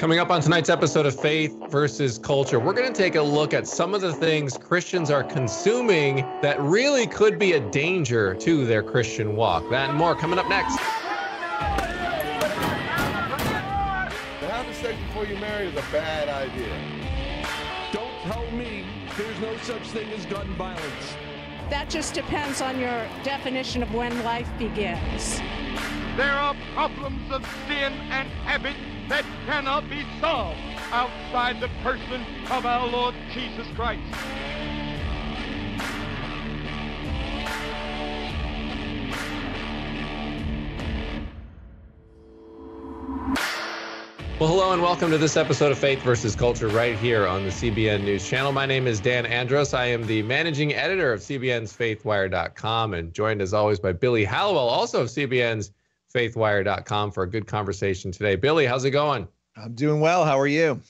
Coming up on tonight's episode of Faith versus Culture, we're going to take a look at some of the things Christians are consuming that really could be a danger to their Christian walk. That and more coming up next. To have sex before you marry is a bad idea. Don't tell me there's no such thing as gun violence. That just depends on your definition of when life begins. There are problems of sin and habit that cannot be solved outside the person of our Lord Jesus Christ. Well, hello and welcome to this episode of Faith versus Culture right here on the CBN News Channel. My name is Dan Andros. I am the managing editor of CBN's FaithWire.com and joined as always by Billy Hallowell, also of CBN's FaithWire.com, for a good conversation today. Billy, how's it going? I'm doing well. How are you?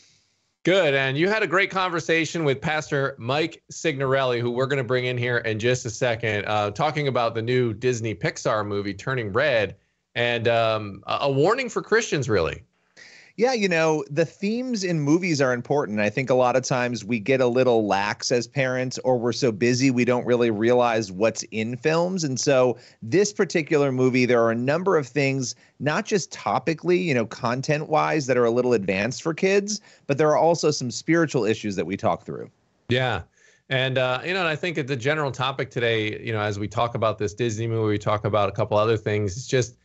Good. And you had a great conversation with Pastor Mike Signorelli, who we're going to bring in here in just a second, talking about the new Disney Pixar movie, Turning Red, and a warning for Christians, really. Yeah, you know, the themes in movies are important. I think a lot of times we get a little lax as parents, or we're so busy we don't really realize what's in films. And so this particular movie, there are a number of things, not just topically, you know, content-wise, that are a little advanced for kids, but there are also some spiritual issues that we talk through. Yeah. And, and I think that the general topic today, as we talk about this Disney movie, we talk about a couple other things. It's just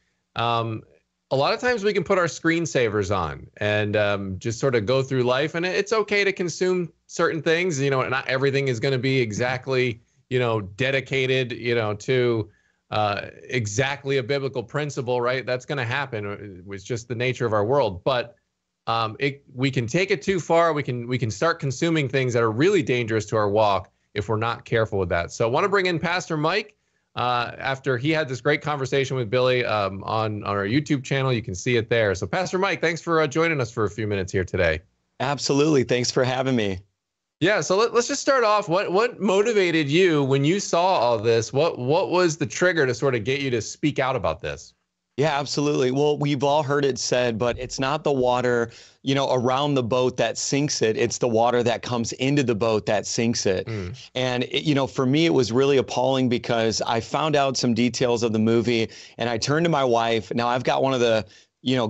a lot of times we can put our screensavers on and just sort of go through life. And it's okay to consume certain things. Not everything is going to be exactly, dedicated, to exactly a biblical principle, right? That's going to happen. It's just the nature of our world. But we can take it too far. We can start consuming things that are really dangerous to our walk if we're not careful with that. So I want to bring in Pastor Mike. After he had this great conversation with Billy on our YouTube channel. You can see it there. So Pastor Mike, thanks for joining us for a few minutes here today. Absolutely. Thanks for having me. Yeah. So let's just start off. What motivated you when you saw all this? What was the trigger to sort of get you to speak out about this? Yeah, absolutely. Well, we've all heard it said, but it's not the water, around the boat that sinks it. It's the water that comes into the boat that sinks it. And, for me, it was really appalling because I found out some details of the movie and I turned to my wife. Now, I've got one of the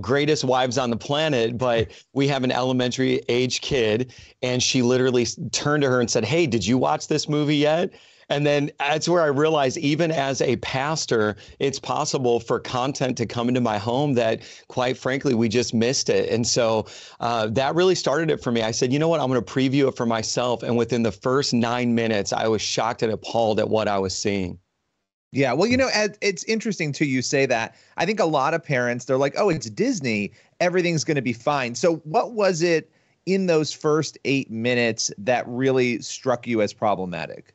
greatest wives on the planet, but we have an elementary age kid. And she literally turned to her and said, "Hey, did you watch this movie yet?" And then that's where I realized, even as a pastor, it's possible for content to come into my home that, quite frankly, we just missed it. And so that really started it for me. I said, you know what, I'm going to preview it for myself. And within the first 9 minutes, I was shocked and appalled at what I was seeing. Yeah, well, it's interesting too, you say that. I think a lot of parents, they're like, oh, it's Disney, everything's going to be fine. So what was it in those first 8 minutes that really struck you as problematic?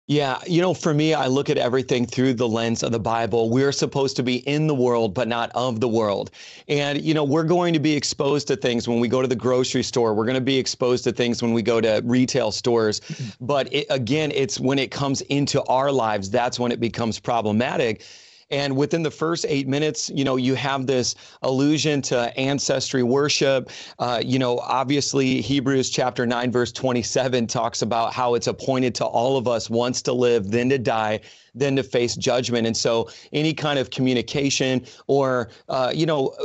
Yeah, for me, I look at everything through the lens of the Bible. We're supposed to be in the world, but not of the world. And, we're going to be exposed to things when we go to the grocery store. We're going to be exposed to things when we go to retail stores. But it's when it comes into our lives, that's when it becomes problematic. And within the first 8 minutes, you have this allusion to ancestry worship. Obviously, Hebrews chapter 9, verse 27 talks about how it's appointed to all of us once to live, then to die, then to face judgment. And so any kind of communication or,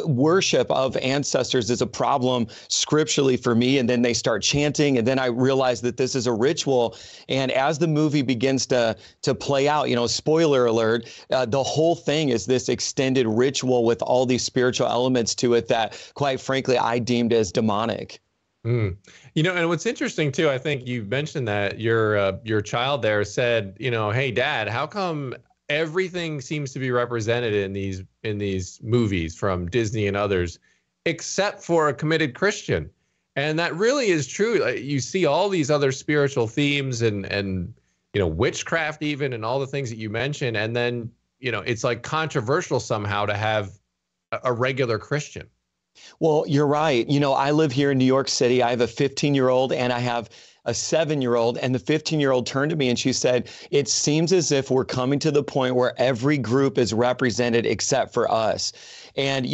worship of ancestors is a problem scripturally for me. And then they start chanting. And then I realized that this is a ritual. And as the movie begins to play out, spoiler alert, the whole thing is this extended ritual with all these spiritual elements to it that, quite frankly, I deemed as demonic. And what's interesting too, I think you mentioned that your child there said, hey, Dad, how come everything seems to be represented in these movies from Disney and others, except for a committed Christian? And that really is true. You see all these other spiritual themes and witchcraft even, and all the things that you mentioned, and then it's like controversial somehow to have a regular Christian. Well, you're right. I live here in New York City. I have a 15-year-old and I have a 7-year-old, and the 15-year-old turned to me and she said, "It seems as if we're coming to the point where every group is represented except for us." And,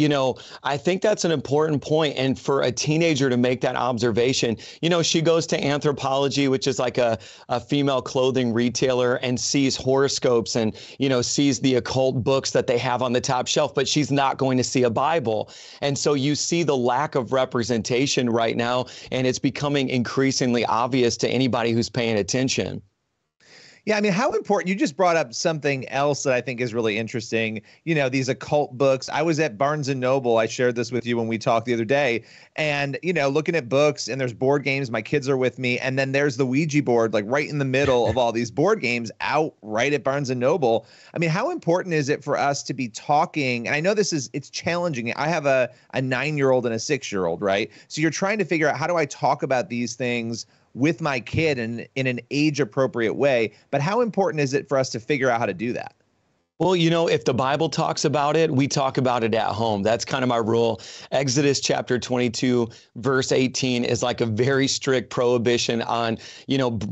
I think that's an important point. And for a teenager to make that observation, she goes to Anthropology, which is like a female clothing retailer, and sees horoscopes and, sees the occult books that they have on the top shelf, but she's not going to see a Bible. And so you see the lack of representation right now, and it's becoming increasingly obvious to anybody who's paying attention. Yeah, I mean, how important, you just brought up something else that I think is really interesting, these occult books. I was at Barnes and Noble. I shared this with you when we talked the other day, and, looking at books, and there's board games. My kids are with me, and then there's the Ouija board, like right in the middle of all these board games out right at Barnes and Noble. I mean, how important is it for us to be talking? And I know it's challenging. I have a 9-year-old and a 6-year-old, right? So you're trying to figure out, how do I talk about these things with my kid in an age-appropriate way? But how important is it for us to figure out how to do that? Well, if the Bible talks about it, we talk about it at home. That's kind of my rule. Exodus chapter 22, verse 18 is like a very strict prohibition on,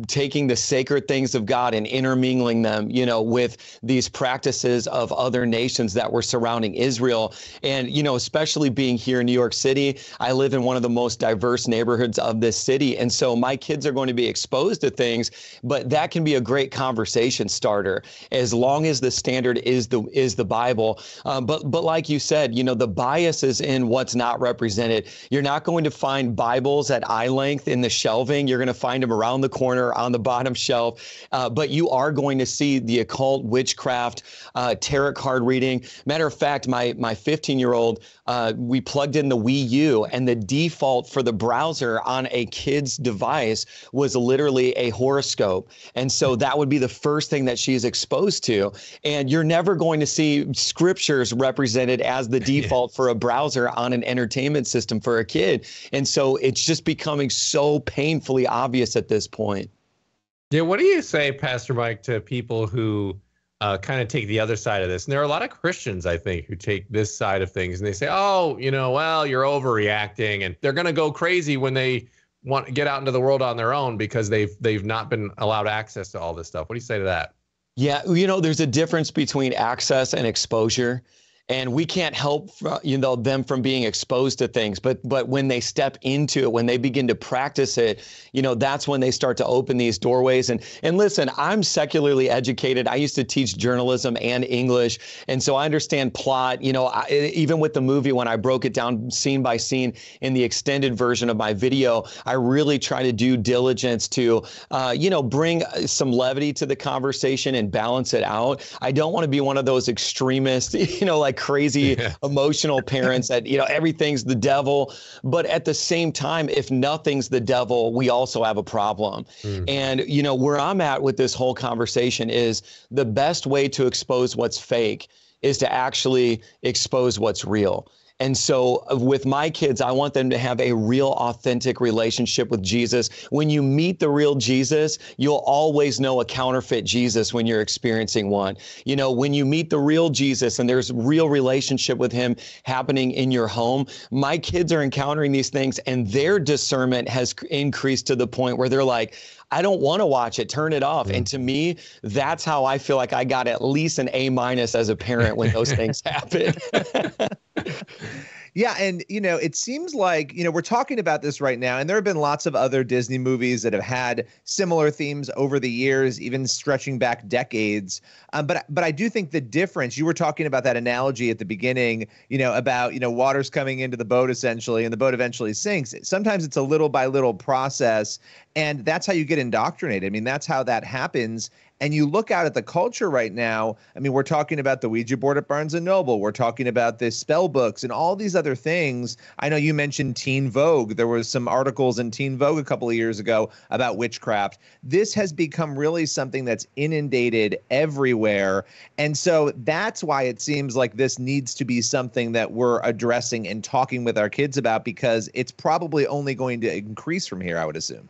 taking the sacred things of God and intermingling them, with these practices of other nations that were surrounding Israel. And, especially being here in New York City, I live in one of the most diverse neighborhoods of this city. And so my kids are going to be exposed to things, but that can be a great conversation starter as long as the standard is the Bible. But like you said, the bias is in what's not represented. You're not going to find Bibles at eye length in the shelving. You're going to find them around the corner on the bottom shelf. But you are going to see the occult, witchcraft, tarot card reading. Matter of fact, my 15-year-old, we plugged in the Wii U, and the default for the browser on a kid's device was literally a horoscope. And so that would be the first thing that she's exposed to. And you're never going to see scriptures represented as the default for a browser on an entertainment system for a kid. And so it's just becoming so painfully obvious at this point. Yeah, what do you say, Pastor Mike, to people who kind of take the other side of this? And there are a lot of Christians, I think, who take this side of things, and they say, oh, well, you're overreacting, and they're going to go crazy when they want to get out into the world on their own because they've not been allowed access to all this stuff. What do you say to that? Yeah, there's a difference between access and exposure. And we can't help, them from being exposed to things. But when they step into it, when they begin to practice it, that's when they start to open these doorways. And listen, I'm secularly educated. I used to teach journalism and English. And so I understand plot. Even with the movie, when I broke it down scene by scene in the extended version of my video, I really try to do diligence to, bring some levity to the conversation and balance it out. I don't want to be one of those extremists, like crazy emotional parents that, everything's the devil. But at the same time, if nothing's the devil, we also have a problem. And, where I'm at with this whole conversation is the best way to expose what's fake is to actually expose what's real. And so with my kids, I want them to have a real, authentic relationship with Jesus. When you meet the real Jesus, you'll always know a counterfeit Jesus when you're experiencing one. When you meet the real Jesus and there's real relationship with him happening in your home, my kids are encountering these things and their discernment has increased to the point where they're like, I don't want to watch it, turn it off. And to me, that's how I feel like I got at least an A- as a parent when those things happen. Yeah. And, it seems like, we're talking about this right now, and there have been lots of other Disney movies that have had similar themes over the years, even stretching back decades. But I do think the difference, you were talking about that analogy at the beginning, about, water's coming into the boat essentially, and the boat eventually sinks. Sometimes it's a little by little process, and that's how you get indoctrinated. I mean, that's how that happens. And you look out at the culture right now. I mean, we're talking about the Ouija board at Barnes and Noble. We're talking about the spell books and all these other things. I know you mentioned Teen Vogue. There was some articles in Teen Vogue a couple of years ago about witchcraft. This has become really something that's inundated everywhere. And so that's why it seems like this needs to be something that we're addressing and talking with our kids about, because it's probably only going to increase from here, I would assume.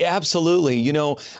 Absolutely.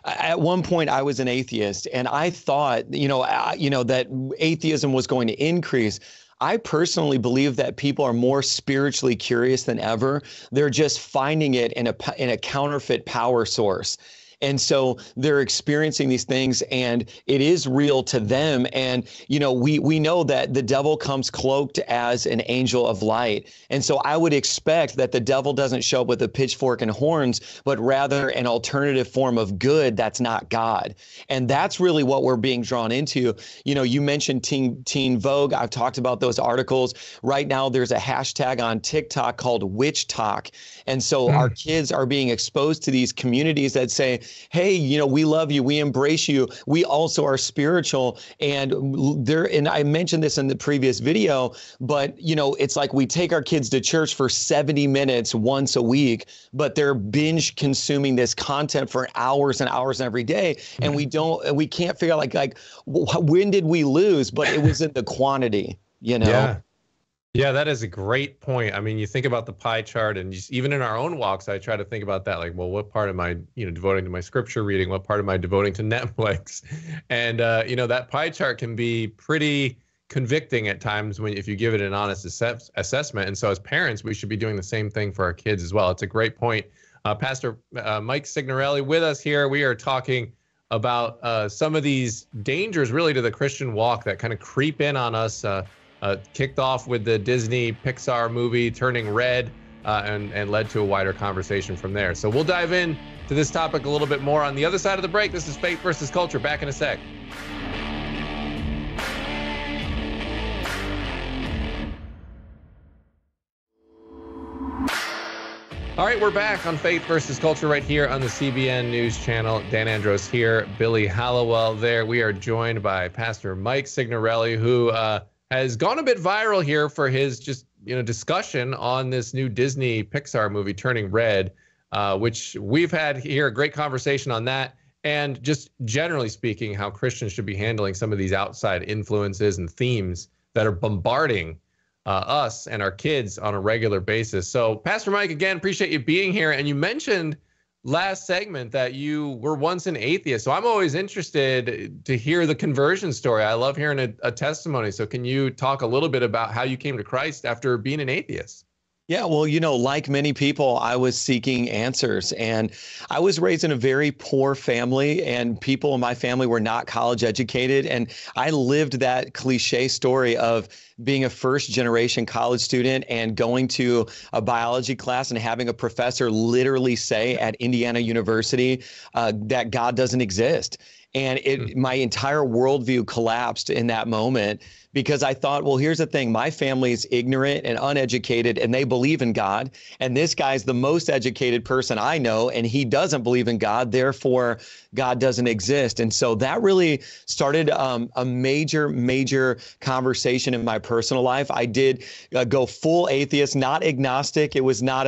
At one point I was an atheist, and I thought, that atheism was going to increase. I personally believe that people are more spiritually curious than ever. They're just finding it in a counterfeit power source. And so they're experiencing these things, and it is real to them. And, we know that the devil comes cloaked as an angel of light. And so I would expect that the devil doesn't show up with a pitchfork and horns, but rather an alternative form of good that's not God. And that's really what we're being drawn into. You mentioned Teen Vogue. I've talked about those articles. Right now, there's a hashtag on TikTok called Witch Talk. And so our kids are being exposed to these communities that say, hey, we love you. We embrace you. We also are spiritual. And I mentioned this in the previous video, but it's like we take our kids to church for 70 minutes once a week, but they're binge consuming this content for hours and hours every day. And we can't figure out like when did we lose? But it was in the quantity, Yeah, that is a great point. I mean, you think about the pie chart, and even in our own walks, I try to think about that. Like, well, what part am I, devoting to my scripture reading? What part am I devoting to Netflix? And that pie chart can be pretty convicting at times if you give it an honest assessment. And so, as parents, we should be doing the same thing for our kids as well. It's a great point. Pastor Mike Signorelli with us here. We are talking about some of these dangers, really, to the Christian walk that kind of creep in on us. Kicked off with the Disney Pixar movie Turning Red, and led to a wider conversation from there. So we'll dive in to this topic a little bit more on the other side of the break. This is Faith versus Culture. Back in a sec. All right, we're back on Faith versus Culture right here on the CBN News Channel. Dan Andros here, Billy Hallowell there. We are joined by Pastor Mike Signorelli, who has gone a bit viral here for his discussion on this new Disney Pixar movie, Turning Red, which we've had here a great conversation on that. And just generally speaking, how Christians should be handling some of these outside influences and themes that are bombarding us and our kids on a regular basis. So Pastor Mike, again, appreciate you being here. And you mentioned last segment that you were once an atheist. So I'm always interested to hear the conversion story. I love hearing a testimony. So can you talk a little bit about how you came to Christ after being an atheist? Yeah, well, like many people, I was seeking answers, and I was raised in a very poor family, and people in my family were not college educated. And I lived that cliche story of being a first generation college student and going to a biology class and having a professor literally say at Indiana University that God doesn't exist. And my entire worldview collapsed in that moment, because I thought, well, here's the thing. My family's ignorant and uneducated, and they believe in God. And this guy's the most educated person I know, and he doesn't believe in God. Therefore, God doesn't exist. And so that really started a major conversation in my personal life. I did go full atheist, not agnostic. It was not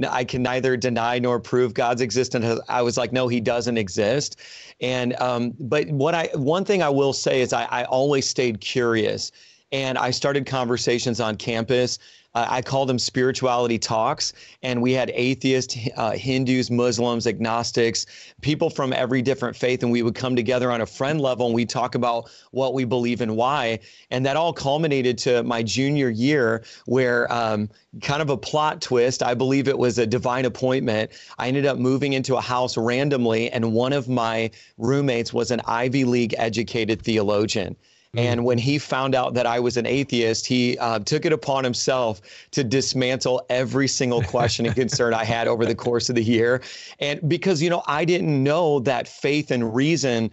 I can neither deny nor prove God's existence. I was like, no, he doesn't exist. And but one thing I will say is I always stayed curious, and I started conversations on campus. I call them spirituality talks, and we had atheists, Hindus, Muslims, agnostics, people from every different faith, and we would come together on a friend level and we talk about what we believe and why. And that all culminated to my junior year, where kind of a plot twist, I believe it was a divine appointment. I ended up moving into a house randomly, and one of my roommates was an Ivy League educated theologian. And when he found out that I was an atheist, he took it upon himself to dismantle every single question and concern I had over the course of the year. And because, I didn't know that faith and reason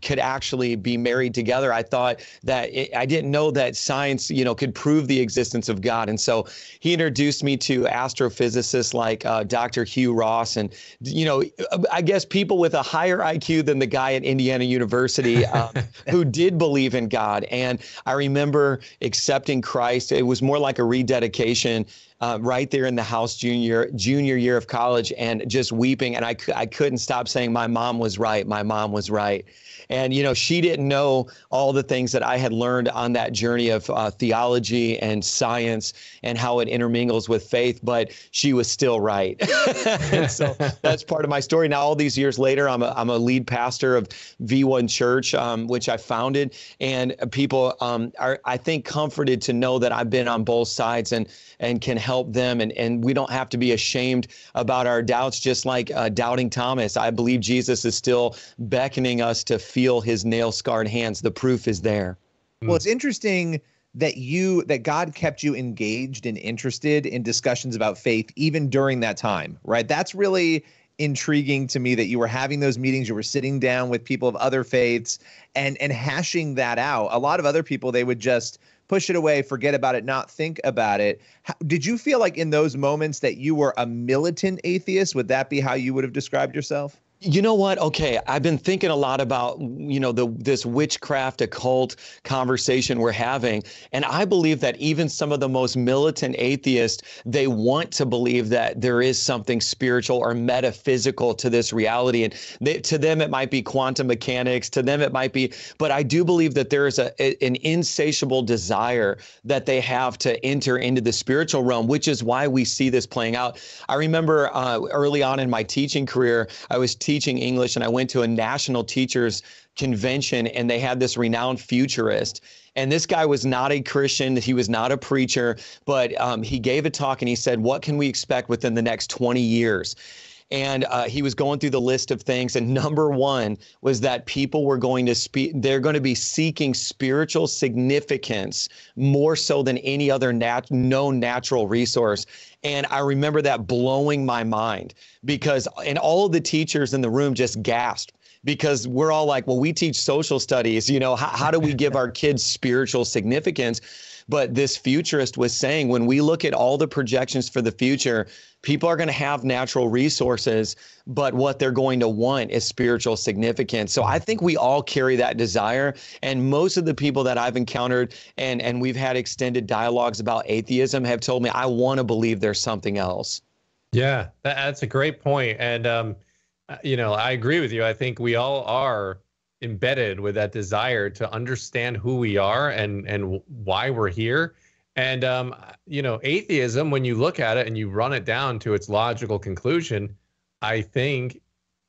could actually be married together. I thought that I didn't know that science, could prove the existence of God. And so he introduced me to astrophysicists like Dr. Hugh Ross, and, I guess people with a higher IQ than the guy at Indiana University who did believe in God. And I remember accepting Christ. It was more like a rededication right there in the house junior year of college, and just weeping. And I couldn't stop saying, my mom was right. My mom was right. And, she didn't know all the things that I had learned on that journey of theology and science and how it intermingles with faith, but she was still right. And so that's part of my story. Now, all these years later, I'm a lead pastor of V1 Church, which I founded. And people are, I think, comforted to know that I've been on both sides and can help help them. And we don't have to be ashamed about our doubts, just like doubting Thomas. I believe Jesus is still beckoning us to feel his nail-scarred hands. The proof is there. Well, it's interesting that God kept you engaged and interested in discussions about faith even during that time, right? That's really intriguing to me, that you were having those meetings, you were sitting down with people of other faiths and hashing that out. A lot of other people, they would just push it away, forget about it, not think about it. Did you feel like in those moments that you were a militant atheist? Would that be how you would have described yourself? You know what? Okay, I've been thinking a lot about, this witchcraft occult conversation we're having. And I believe that even some of the most militant atheists, they want to believe that there is something spiritual or metaphysical to this reality. And to them, it might be quantum mechanics. To them, it might be. But I do believe that there is an insatiable desire that they have to enter into the spiritual realm, which is why we see this playing out. I remember early on in my teaching career, I was teaching English, and I went to a national teachers convention, and they had this renowned futurist. And this guy was not a Christian. He was not a preacher, but he gave a talk and he said, what can we expect within the next 20 years? And he was going through the list of things. And number one was that people were going to they're going to be seeking spiritual significance more so than any other known natural resource. And I remember that blowing my mind, and all of the teachers in the room just gasped, because we're all like, well, we teach social studies, how do we give our kids spiritual significance? But this futurist was saying, when we look at all the projections for the future, people are going to have natural resources, but what they're going to want is spiritual significance. So I think we all carry that desire. And most of the people that I've encountered and we've had extended dialogues about atheism have told me, I want to believe there's something else. Yeah, that's a great point. And, I agree with you. I think we all are embedded with that desire to understand who we are and why we're here. And, atheism, when you look at it and you run it down to its logical conclusion, I think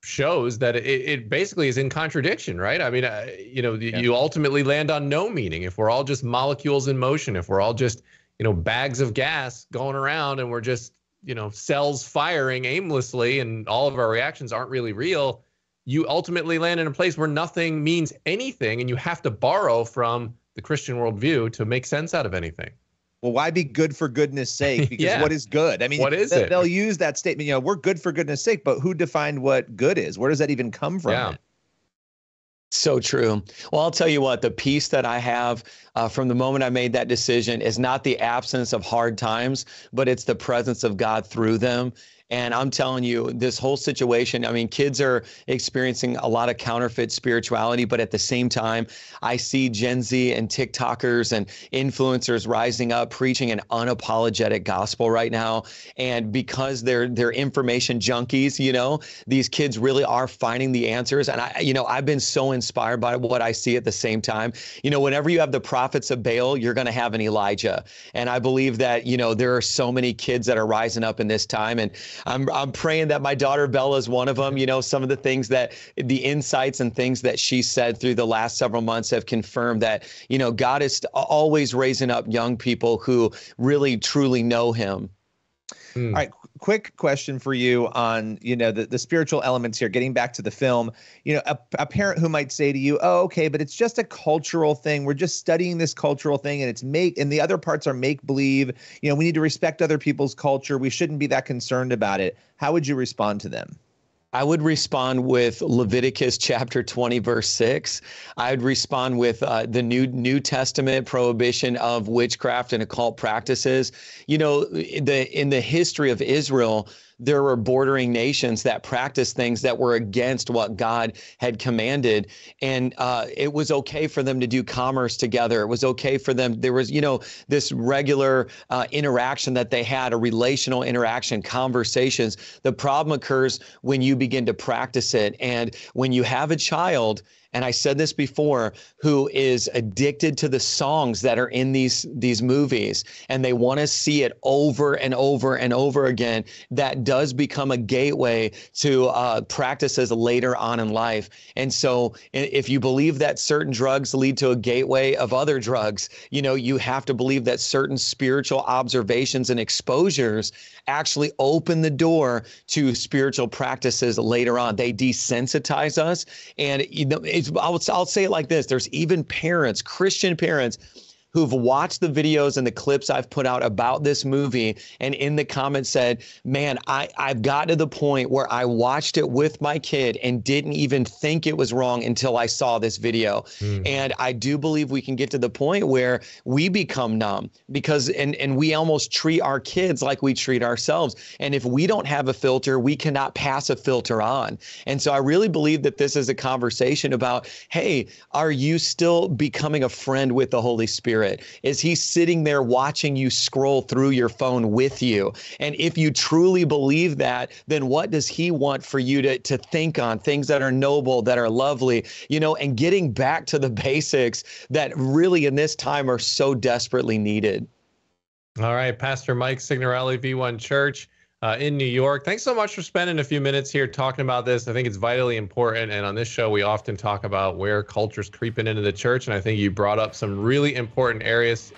shows that it basically is in contradiction, right? I mean, you ultimately land on no meaning. If we're all just molecules in motion, if we're all just, bags of gas going around and we're just, cells firing aimlessly and all of our reactions aren't really real, you ultimately land in a place where nothing means anything, and you have to borrow from the Christian worldview to make sense out of anything. Well, why be good for goodness sake? Because what is good? I mean, what is it? They'll use that statement, we're good for goodness sake, but who defined what good is? Where does that even come from? Yeah. So true. Well, I'll tell you what, the peace that I have from the moment I made that decision is not the absence of hard times, but it's the presence of God through them. And I'm telling you, this whole situation, I mean, kids are experiencing a lot of counterfeit spirituality, but at the same time, I see Gen Z and TikTokers and influencers rising up, preaching an unapologetic gospel right now. And because they're information junkies, these kids really are finding the answers. And I've been so inspired by what I see at the same time. Whenever you have the prophets of Baal, you're going to have an Elijah. And I believe that, there are so many kids that are rising up in this time. And I'm praying that my daughter Bella is one of them. Some of the things that the insights and things that she said through the last several months have confirmed that, God is always raising up young people who really, truly know him. All right. Quick question for you on, the spiritual elements here, getting back to the film, a parent who might say to you, oh, okay, but it's just a cultural thing. We're just studying this cultural thing and the other parts are make believe, we need to respect other people's culture. We shouldn't be that concerned about it. How would you respond to them? I would respond with Leviticus chapter 20, verse 6. I would respond with the New Testament prohibition of witchcraft and occult practices. In the history of Israel, there were bordering nations that practiced things that were against what God had commanded. And it was okay for them to do commerce together. It was okay for them. There was, this regular interaction that they had, a relational interaction, conversations. The problem occurs when you begin to practice it. And when you have a child and I said this before, who is addicted to the songs that are in these movies, and they want to see it over and over and over again, that does become a gateway to practices later on in life. And so if you believe that certain drugs lead to a gateway of other drugs, you have to believe that certain spiritual observations and exposures actually open the door to spiritual practices later on. They desensitize us. And I'll say it like this. There's even parents, Christian parents, who've watched the videos and the clips I've put out about this movie, and in the comments said, man, I've got to the point where I watched it with my kid and didn't even think it was wrong until I saw this video. And I do believe we can get to the point where we become numb because, and we almost treat our kids like we treat ourselves. And if we don't have a filter, we cannot pass a filter on. And so I really believe that this is a conversation about, hey, are you still becoming a friend with the Holy Spirit? Is he sitting there watching you scroll through your phone with you? And if you truly believe that, then what does he want for you to think on? Things that are noble, that are lovely, and getting back to the basics that really in this time are so desperately needed. All right, Pastor Mike Signorelli, V1 Church in New York. Thanks so much for spending a few minutes here talking about this. I think it's vitally important. And on this show, we often talk about where culture's creeping into the church. And I think you brought up some really important areas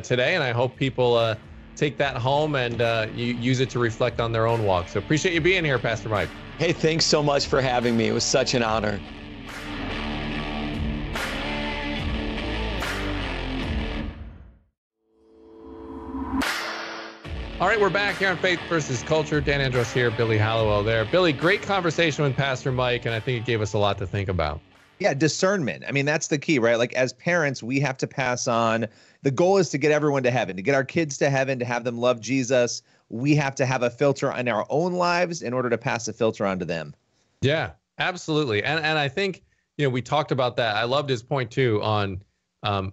today. And I hope people take that home and you use it to reflect on their own walk. So appreciate you being here, Pastor Mike. Hey, thanks so much for having me. It was such an honor. All right, we're back here on Faith versus Culture. Dan Andros here, Billy Hallowell there. Billy, great conversation with Pastor Mike, and I think it gave us a lot to think about. Yeah, discernment. I mean, that's the key, right? Like as parents, we have to pass on. The goal is to get everyone to heaven, to get our kids to heaven, to have them love Jesus. We have to have a filter on our own lives in order to pass a filter onto them. Yeah, absolutely. And I think, we talked about that. I loved his point too on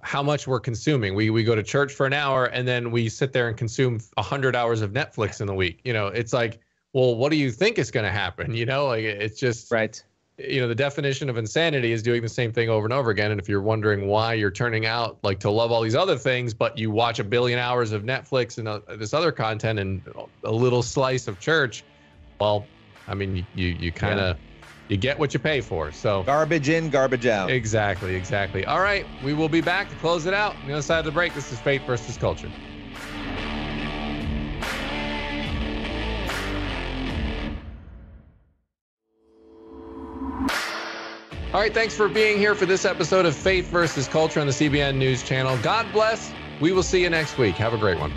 how much we're consuming. We go to church for an hour and then we sit there and consume 100 hours of Netflix in a week. It's like, well, what do you think is going to happen? Like it's just right. The definition of insanity is doing the same thing over and over again. And if you're wondering why you're turning out like to love all these other things, but you watch 1 billion hours of Netflix and this other content and a little slice of church, well, I mean, you kind of, you get what you pay for. So garbage in, garbage out. Exactly. All right. We will be back to close it out. On the other side of the break, this is Faith versus Culture. All right. Thanks for being here for this episode of Faith versus Culture on the CBN News Channel. God bless. We will see you next week. Have a great one.